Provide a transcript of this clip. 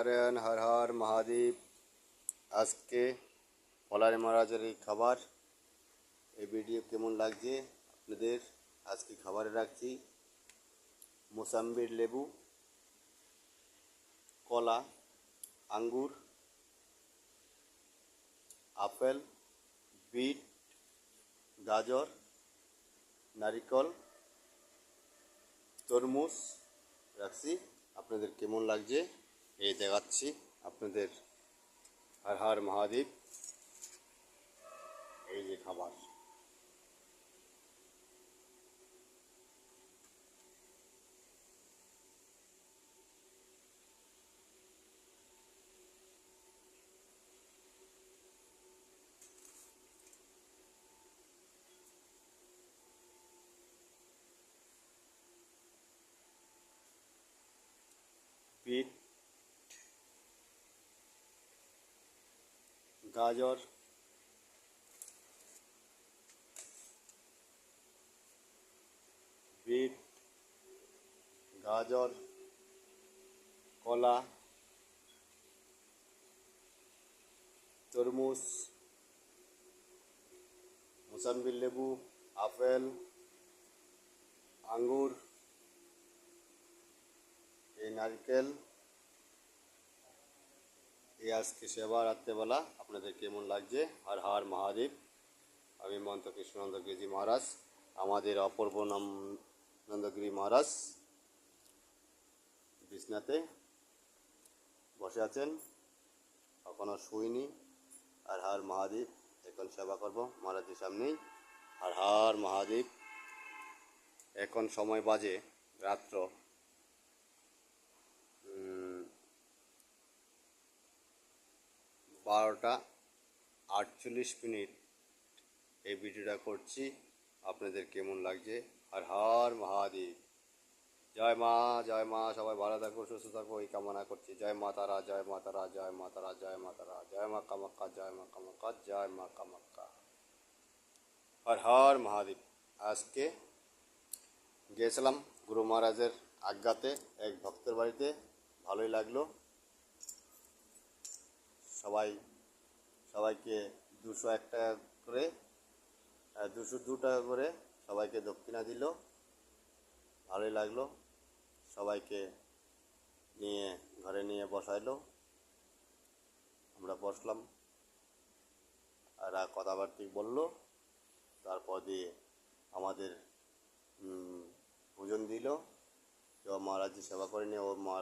নারায়ণ, হর হর মহাদেব। আজকে পলারি মহারাজের এই খাবার, এই ভিডিও কেমন লাগছে আপনাদের? আজকে খাবারে রাখছি মোসাম্বির লেবু, কলা, আঙ্গুর, আপেল, বিট, গাজর, নারিকল, তরমুজ রাখছি। আপনাদের কেমন লাগছে এই দেখাচ্ছি আপনাদের। হর হর মহাদেব। এই যে খাবার, বিট, গাজর, বিট, গাজর, কলা, তরমুজ, মোসাম্বির লেবু, আপেল, আঙ্গুর, এই নারকেল, এই আজকে সেবা রাত্রেবেলা আপনাদের কেমন লাগছে? হর হর মহাদেব। আমি মন্ত কৃষ্ণনন্দগিরিজি মহারাজ, আমাদের অপূর্ব নাম নন্দগিরি মহারাজ বিছনাতে বসে আছেন, এখনও শুইনি। হর হর মহাদেব। এখন সেবা করব মহারাজের সামনেই। হর হর মহাদেব। এখন সময় বাজে রাত্র 12:48। এই ভিডিওটা করছি, আপনাদের কেমন লাগছে? হর হর মহাদেব। জয় মা, জয় মা। সবাই ভালো থাকো, সুস্থ থাকো, এই কামনা করছি। জয় মা তারা, জয় মা তারা, জয় মা তারা, জয় মা তারা, জয় মা কামাখ্যা, জয় মা কামাখ্যা, জয় মা কামাখ্যা। হর হর মহাদেব। আজকে গিয়েছিলাম গুরু মহারাজের আজ্ঞাতে এক ভক্তের বাড়িতে, ভালোই লাগলো। সবাইকে 201 টাকা করে, 202 টাকা করে সবাইকে দক্ষিণা দিল, ভালোই লাগলো। সবাইকে নিয়ে ঘরে নিয়ে বসাইলো, আমরা বসলাম, আর কথাবার্তা বললো। তারপর দিয়ে আমাদের ভোজন দিল। যে মহারাজের সেবা করে নিয়ে ও মহারাজ